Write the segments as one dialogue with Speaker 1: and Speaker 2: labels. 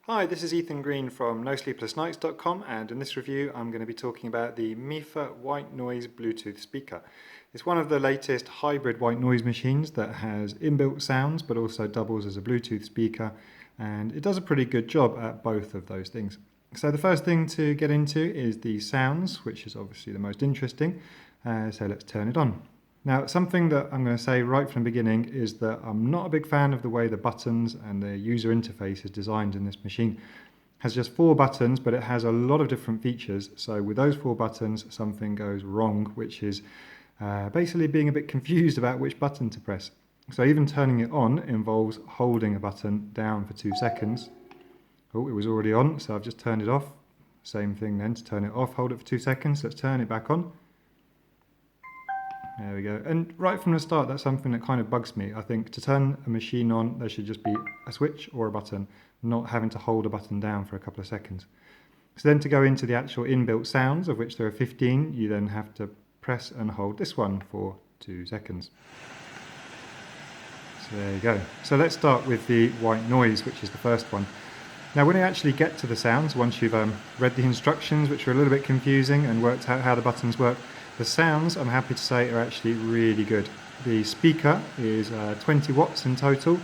Speaker 1: Hi, this is Ethan Green from NoSleeplessNights.com, and in this review I'm going to be talking about the Mifa white noise Bluetooth speaker. It's one of the latest hybrid white noise machines that has inbuilt sounds but also doubles as a Bluetooth speaker, and it does a pretty good job at both of those things. So the first thing to get into is the sounds, which is obviously the most interesting, so let's turn it on. Now, something that I'm going to say right from the beginning is that I'm not a big fan of the way the buttons and the user interface is designed in this machine. It has just 4 buttons, but it has a lot of different features. So with those 4 buttons, something goes wrong, which is basically being a bit confused about which button to press. So even turning it on involves holding a button down for 2 seconds. Oh, it was already on, so I've just turned it off. Same thing then, to turn it off, hold it for 2 seconds. Let's turn it back on. There we go. And right from the start, that's something that kind of bugs me. I think to turn a machine on, there should just be a switch or a button, not having to hold a button down for a couple of seconds. So then to go into the actual inbuilt sounds, of which there are 15, you then have to press and hold this one for 2 seconds. So there you go. So let's start with the white noise, which is the first one. Now when you actually get to the sounds, once you've read the instructions, which are a little bit confusing, and worked out how the buttons work, the sounds, I'm happy to say, are actually really good. The speaker is 20 watts in total.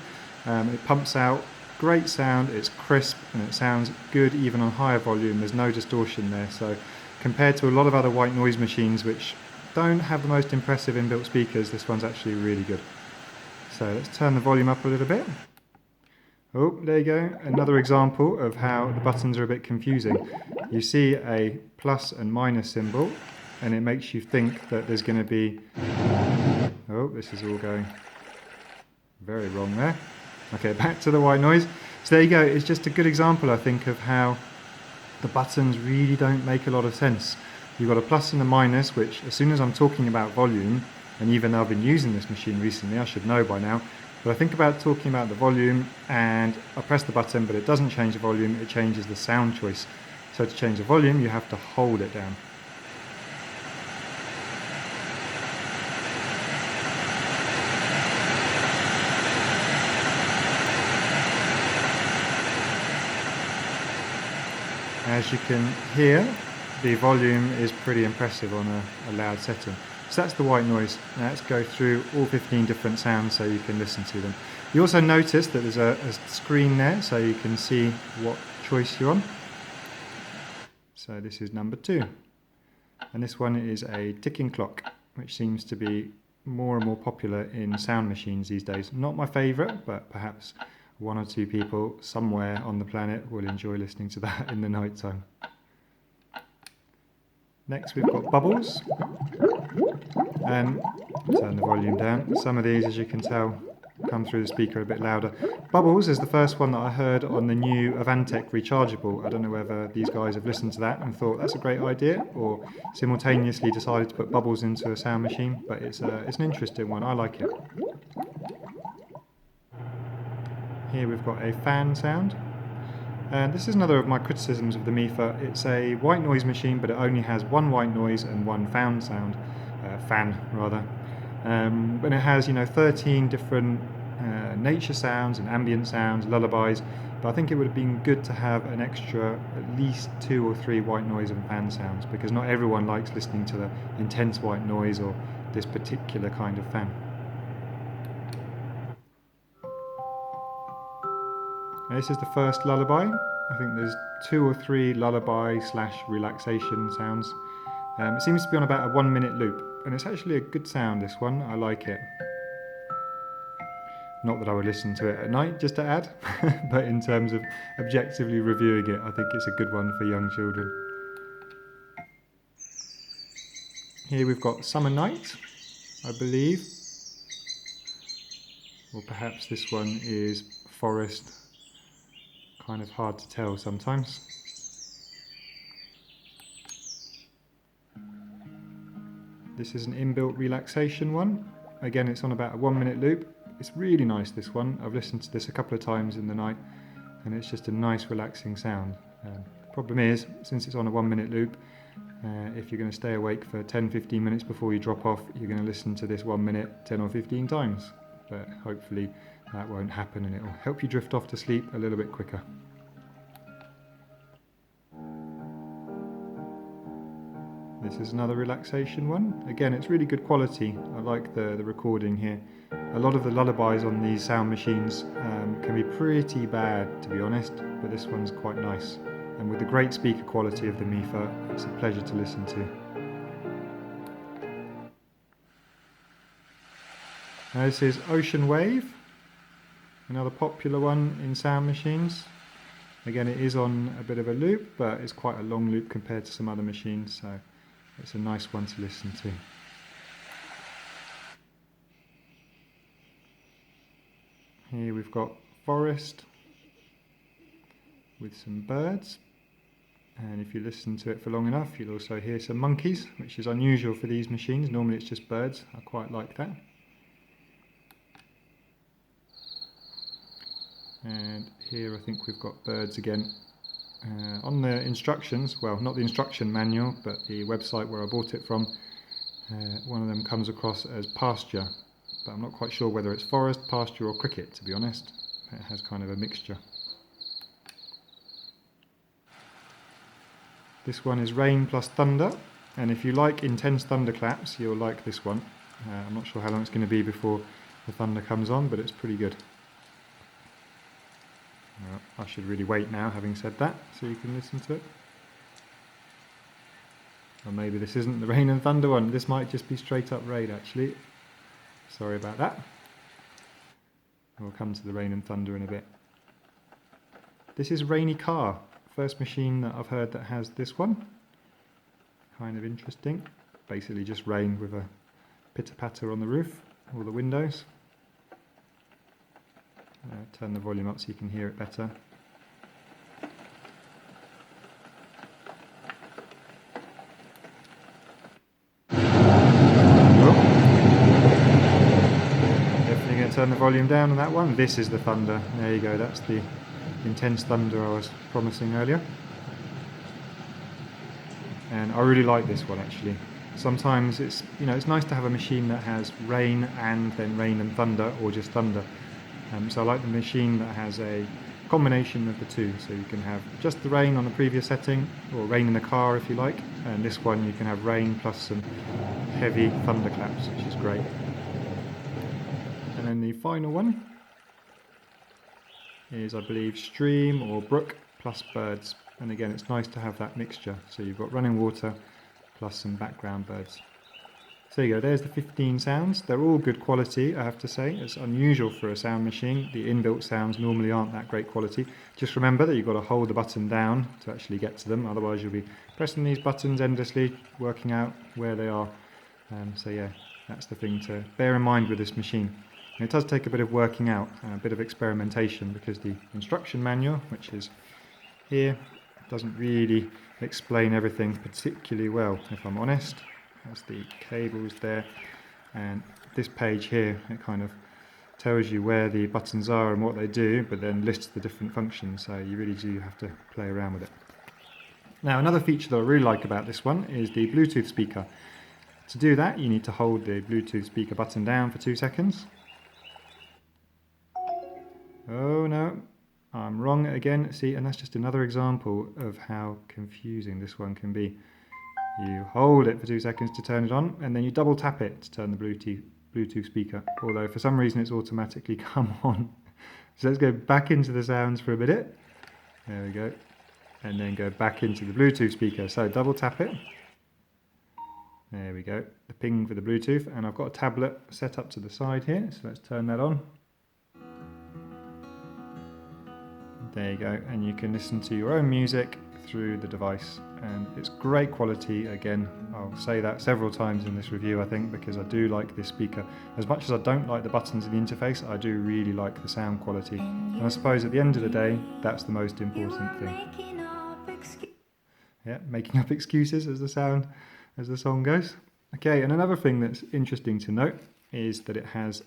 Speaker 1: It pumps out great sound, it's crisp, and it sounds good even on higher volume. There's no distortion there. So compared to a lot of other white noise machines which don't have the most impressive inbuilt speakers, this one's actually really good. So let's turn the volume up a little bit. Oh, there you go. Another example of how the buttons are a bit confusing. You see a plus and minus symbol, and it makes you think that there's going to be... Oh, this is all going very wrong there. Okay, back to the white noise. So there you go. It's just a good example, I think, of how the buttons really don't make a lot of sense. You've got a plus and a minus, which as soon as I'm talking about volume, and even though I've been using this machine recently, I should know by now, but I think about talking about the volume and I press the button, but it doesn't change the volume, it changes the sound choice. So to change the volume, you have to hold it down. As you can hear, the volume is pretty impressive on a loud setting. So that's the white noise. Now let's go through all 15 different sounds so you can listen to them. You also notice that there's a screen there so you can see what choice you're on. So this is number 2. And this one is a ticking clock, which seems to be more and more popular in sound machines these days. Not my favourite, but perhaps 1 or 2 people somewhere on the planet will enjoy listening to that in the night time. Next we've got bubbles, and turn the volume down. Some of these, as you can tell, come through the speaker a bit louder. Bubbles is the first one that I heard on the new Avantec rechargeable. I don't know whether these guys have listened to that and thought that's a great idea, or simultaneously decided to put bubbles into a sound machine, but it's an interesting one. I like it. Here we've got a fan sound. And this is another of my criticisms of the Mifa. It's a white noise machine, but it only has 1 white noise and 1 fan sound. And it has, 13 different nature sounds and ambient sounds, lullabies. But I think it would have been good to have an extra, at least 2 or 3 white noise and fan sounds, because not everyone likes listening to the intense white noise or this particular kind of fan. This is the first lullaby. I think there's 2 or 3 lullaby / relaxation sounds. It seems to be on about a 1-minute loop, and it's actually a good sound, this one. I like it. Not that I would listen to it at night, just to add, but in terms of objectively reviewing it, I think it's a good one for young children. Here we've got Summer Night, I believe. Or perhaps this one is Forest. Kind of hard to tell sometimes. This is an inbuilt relaxation one. Again, it's on about a 1-minute loop. It's really nice, this one. I've listened to this a couple of times in the night, and it's just a nice relaxing sound. The problem is, since it's on a 1-minute loop, if you're going to stay awake for 10-15 minutes before you drop off, you're going to listen to this 1 minute 10 or 15 times. But hopefully that won't happen, and it will help you drift off to sleep a little bit quicker. This is another relaxation one. Again, it's really good quality. I like the recording here. A lot of the lullabies on these sound machines can be pretty bad, to be honest, but this one's quite nice. And with the great speaker quality of the Mifa, it's a pleasure to listen to. Now this is Ocean Wave, another popular one in sound machines. Again, it is on a bit of a loop, but it's quite a long loop compared to some other machines, so it's a nice one to listen to. Here we've got forest with some birds, and if you listen to it for long enough, you'll also hear some monkeys, which is unusual for these machines. Normally it's just birds. I quite like that. And here I think we've got birds again. On the instructions, well, not the instruction manual, but the website where I bought it from, one of them comes across as pasture, but I'm not quite sure whether it's forest, pasture or cricket, to be honest. It has kind of a mixture. This one is rain plus thunder, and if you like intense thunderclaps, you'll like this one. I'm not sure how long it's going to be before the thunder comes on, but it's pretty good. Well, I should really wait now, having said that, so you can listen to it. Or maybe this isn't the rain and thunder one. This might just be straight up rain, actually. Sorry about that. We'll come to the rain and thunder in a bit. This is Rainy Car. First machine that I've heard that has this one. Kind of interesting. Basically just rain with a pitter-patter on the roof, or the windows. Turn the volume up so you can hear it better. Definitely going to turn the volume down on that one. This is the thunder. There you go, that's the intense thunder I was promising earlier. And I really like this one actually. Sometimes it's nice to have a machine that has rain and then rain and thunder, or just thunder. So I like the machine that has a combination of the two, so you can have just the rain on the previous setting, or rain in the car if you like, and this one you can have rain plus some heavy thunderclaps, which is great. And then the final one is, I believe, stream or brook plus birds, and again it's nice to have that mixture, so you've got running water plus some background birds. So there you go, there's the 15 sounds. They're all good quality, I have to say. It's unusual for a sound machine. The inbuilt sounds normally aren't that great quality. Just remember that you've got to hold the button down to actually get to them, otherwise you'll be pressing these buttons endlessly, working out where they are. So yeah, that's the thing to bear in mind with this machine. And it does take a bit of working out, a bit of experimentation, because the instruction manual, which is here, doesn't really explain everything particularly well, if I'm honest. That's the cables there, and this page here, it kind of tells you where the buttons are and what they do, but then lists the different functions, so you really do have to play around with it. Now, another feature that I really like about this one is the Bluetooth speaker. To do that, you need to hold the Bluetooth speaker button down for 2 seconds. Oh no, I'm wrong again. See, and that's just another example of how confusing this one can be. You hold it for 2 seconds to turn it on, and then you double tap it to turn the Bluetooth speaker, although for some reason it's automatically come on. So let's go back into the sounds for a minute. There we go. And then go back into the Bluetooth speaker. So double tap it. There we go. The ping for the Bluetooth, and I've got a tablet set up to the side here, so let's turn that on. There you go, and you can listen to your own music through the device, and it's great quality. Again, I'll say that several times in this review, I think, because I do like this speaker. As much as I don't like the buttons in the interface, I do really like the sound quality, and I suppose at the end of the day, that's the most important thing. Yeah, making up excuses as the song goes. Okay, and another thing that's interesting to note is that it has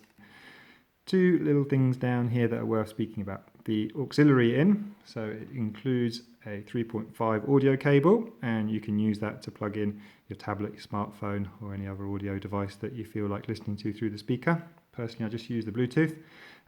Speaker 1: 2 little things down here that are worth speaking about. The auxiliary in, so it includes a 3.5 audio cable, and you can use that to plug in your tablet, your smartphone, or any other audio device that you feel like listening to through the speaker. Personally, I just use the Bluetooth.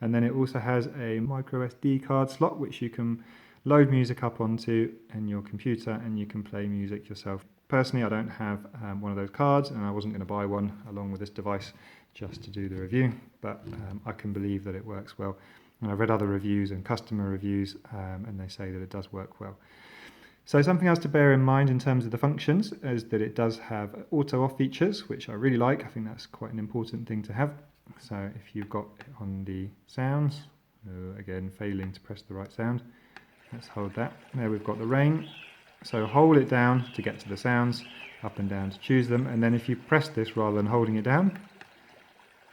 Speaker 1: And then it also has a MicroSD card slot, which you can load music up onto in your computer, and you can play music yourself. Personally, I don't have one of those cards, and I wasn't going to buy one along with this device just to do the review, but I can believe that it works well. And I've read other reviews and customer reviews, and they say that it does work well. So something else to bear in mind in terms of the functions is that it does have auto-off features, which I really like. I think that's quite an important thing to have. So if you've got it on the sounds, again, failing to press the right sound, let's hold that. There we've got the rain. So hold it down to get to the sounds, up and down to choose them. And then if you press this rather than holding it down,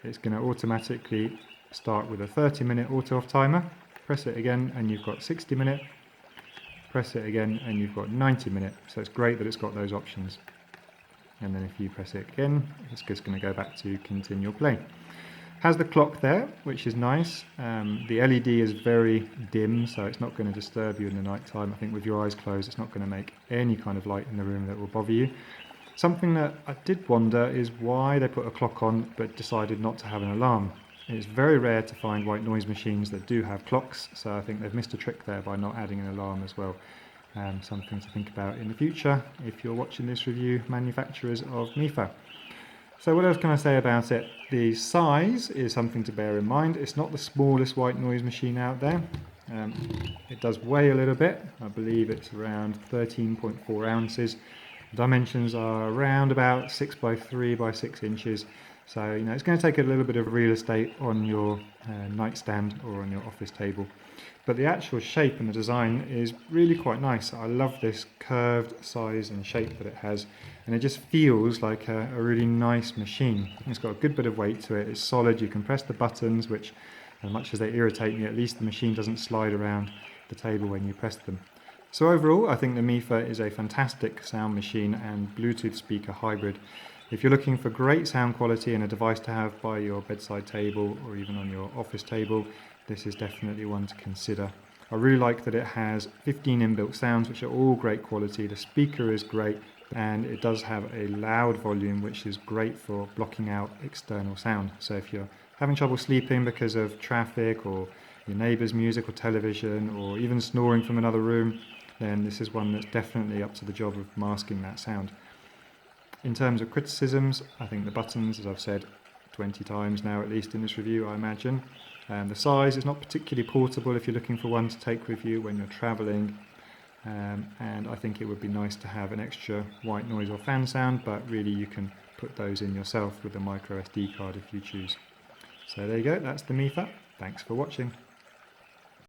Speaker 1: it's going to automatically start with a 30-minute auto-off timer. Press it again and you've got 60-minute. Press it again and you've got 90-minute. So it's great that it's got those options. And then if you press it again, it's just going to go back to continual play. Has the clock there, which is nice. The LED is very dim, so it's not going to disturb you in the night time. I think with your eyes closed, it's not going to make any kind of light in the room that will bother you. Something that I did wonder is why they put a clock on but decided not to have an alarm. It's very rare to find white noise machines that do have clocks, so I think they've missed a trick there by not adding an alarm as well. Something to think about in the future if you're watching this review, manufacturers of Mifa. So what else can I say about it? The size is something to bear in mind. It's not the smallest white noise machine out there. It does weigh a little bit. I believe it's around 13.4 ounces. Dimensions are around about 6 by 3 by 6 inches. So, it's going to take a little bit of real estate on your nightstand or on your office table. But the actual shape and the design is really quite nice. I love this curved size and shape that it has. And it just feels like a really nice machine. It's got a good bit of weight to it. It's solid. You can press the buttons, which, as much as they irritate me, at least the machine doesn't slide around the table when you press them. So overall, I think the Mifa is a fantastic sound machine and Bluetooth speaker hybrid. If you're looking for great sound quality and a device to have by your bedside table or even on your office table, this is definitely one to consider. I really like that it has 15 inbuilt sounds, which are all great quality. The speaker is great, and it does have a loud volume, which is great for blocking out external sound. So if you're having trouble sleeping because of traffic or your neighbour's music or television or even snoring from another room, then this is one that's definitely up to the job of masking that sound. In terms of criticisms, I think the buttons, as I've said 20 times now at least in this review, I imagine. The size is not particularly portable if you're looking for one to take with you when you're travelling. And I think it would be nice to have an extra white noise or fan sound, but really you can put those in yourself with a MicroSD card if you choose. So there you go, that's the Mifa. Thanks for watching.